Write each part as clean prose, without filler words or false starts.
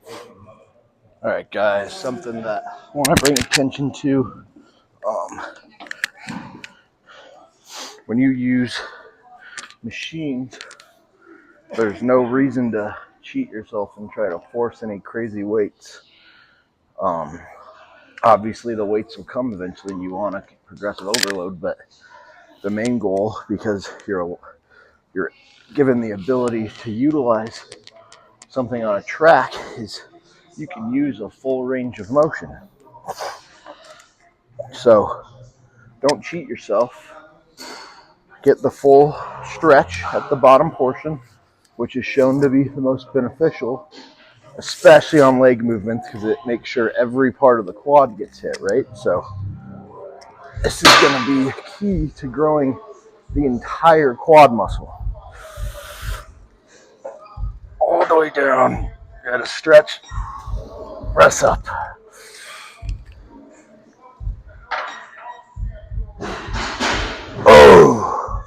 All right, guys, something that I want to bring attention to. When you use machines, there's no reason to cheat yourself and try to force any crazy weights. Obviously, the weights will come eventually, and you want a progressive overload, but the main goal, because you're given the ability to utilize something on a track, is you can use a full range of motion. So don't cheat yourself. Get the full stretch at the bottom portion, which is shown to be the most beneficial, especially on leg movements, because it makes sure every part of the quad gets hit, right? So this is going to be key to growing the entire quad muscle. All the way down, you gotta stretch, press up. Oh!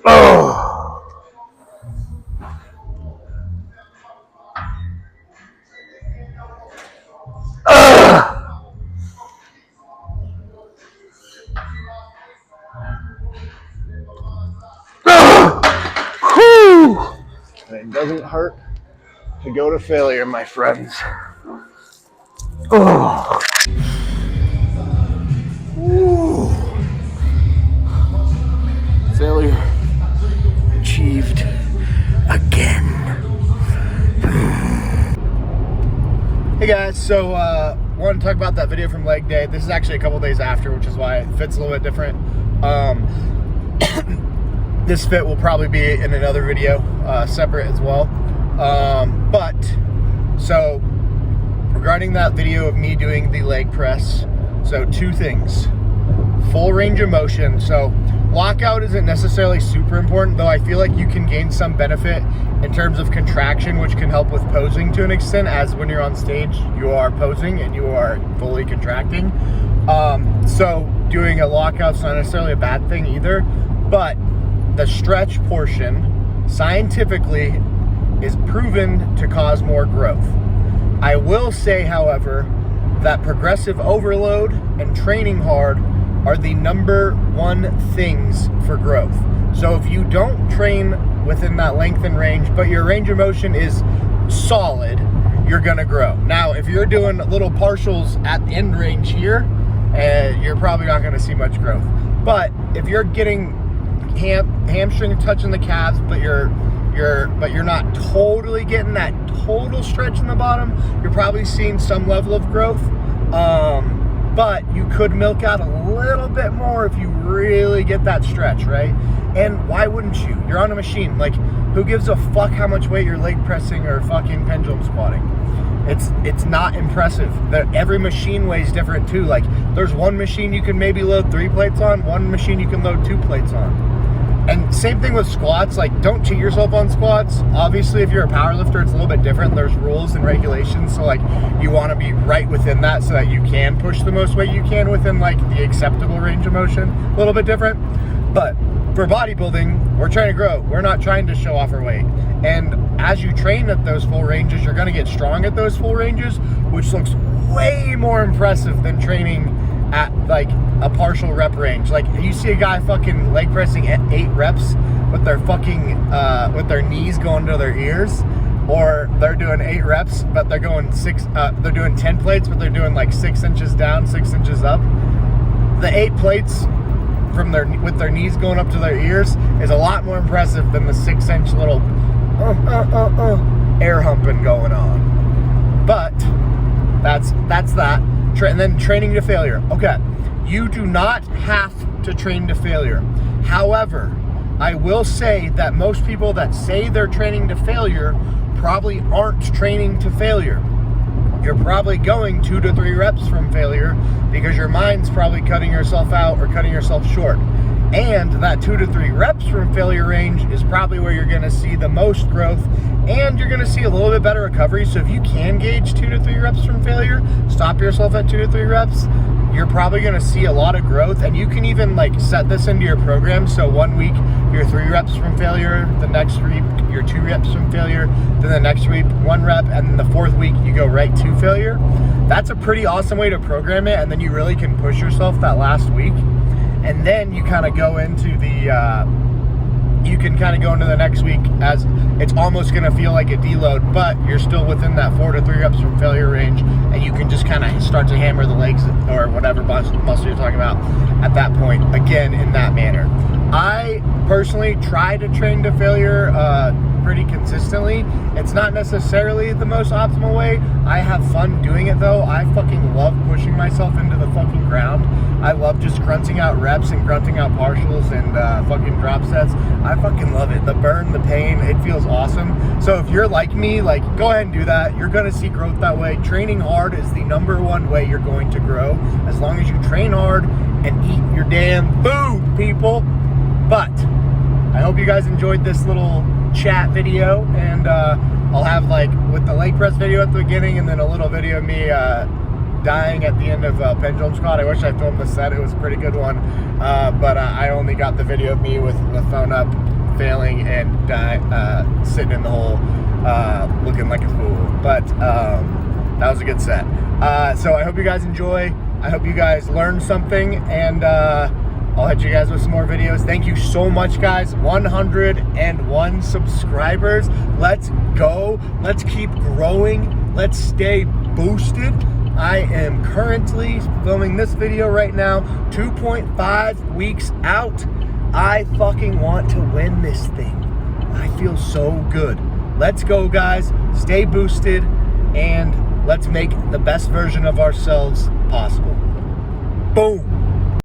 Oh! Whew! And it doesn't hurt to go to failure, my friends. Oh! Ooh. Failure achieved again. Hey guys, so wanted to talk about that video from leg day. This is actually a couple days after, which is why it fits a little bit different. This fit will probably be in another video, separate as well. So regarding that video of me doing the leg press, so two things. Full range of motion. So lockout isn't necessarily super important, though I feel like you can gain some benefit in terms of contraction, which can help with posing to an extent, as when you're on stage, you are posing and you are fully contracting. So doing a lockout's not necessarily a bad thing either, but the stretch portion scientifically is proven to cause more growth. I will say, however, that progressive overload and training hard are the number one things for growth. So if you don't train within that length and range, but your range of motion is solid, you're gonna grow. Now, if you're doing little partials at the end range here, you're probably not gonna see much growth. But if you're getting hamstring touching the calves, but you're not totally getting that total stretch in the bottom, you're probably seeing some level of growth. But you could milk out a little bit more if you really get that stretch, right? And why wouldn't you? You're on a machine. Like, who gives a fuck how much weight you're leg pressing or fucking pendulum squatting? It's not impressive. Every machine weighs different too. Like, there's one machine you can maybe load 3 plates on, one machine you can load 2 plates on. And same thing with squats. Like, don't cheat yourself on squats. Obviously, if you're a power lifter, it's a little bit different. There's rules and regulations, so like you want to be right within that so that you can push the most weight you can within like the acceptable range of motion. A little bit different. But for bodybuilding, we're trying to grow. We're not trying to show off our weight. And as you train at those full ranges, you're going to get strong at those full ranges, which looks way more impressive than training at like a partial rep range. Like, you see a guy fucking leg pressing at 8 reps with their fucking with their knees going to their ears, or they're doing 8 reps but they're going they're doing 10 plates but they're doing like 6 inches down, 6 inches up. The 8 plates from with their knees going up to their ears is a lot more impressive than the 6-inch little air humping going on. But that's that. And then training to failure. Okay, you do not have to train to failure. However, I will say that most people that say they're training to failure probably aren't training to failure. You're probably going 2 to 3 reps from failure because your mind's probably cutting yourself out or cutting yourself short. And that 2 to 3 reps from failure range is probably where you're going to see the most growth, and you're going to see a little bit better recovery. So if you can gauge 2 to 3 reps from failure, stop yourself at 2 to 3 reps, you're probably going to see a lot of growth, and you can even like set this into your program. So 1 week you're 3 reps from failure, the next week you're 2 reps from failure, then the next week 1 rep, and then the 4th week you go right to failure. That's a pretty awesome way to program it, and then you really can push yourself that last week. And then you kind of go into the next week as it's almost going to feel like a deload, but you're still within that 4 to 3 reps from failure range, and you can just kind of start to hammer the legs or whatever muscle you're talking about at that point, again, in that manner. I personally try to train to failure pretty consistently. It's not necessarily the most optimal way. I have fun doing it though. I fucking love pushing myself into the fucking ground. I love just grunting out reps and grunting out partials and fucking drop sets. I fucking love it. The burn, the pain, it feels awesome. So if you're like me, like, go ahead and do that. You're gonna see growth that way. Training hard is the #1 way you're going to grow, as long as you train hard and eat your damn food, people. But I hope you guys enjoyed this little chat video, and I'll have, like, with the leg press video at the beginning and then a little video of me dying at the end of pendulum squat. I wish I filmed the set. It was a pretty good one, but I only got the video of me with the phone up, failing, and sitting in the hole looking like a fool. But that was a good set. So I hope you guys enjoy. I hope you guys learned something, and I'll hit you guys with some more videos. Thank you so much, guys. 101 subscribers. Let's go. Let's keep growing. Let's stay boosted. I am currently filming this video right now, 2.5 weeks out. I fucking want to win this thing. I feel so good. Let's go, guys. Stay boosted, and let's make the best version of ourselves possible. Boom.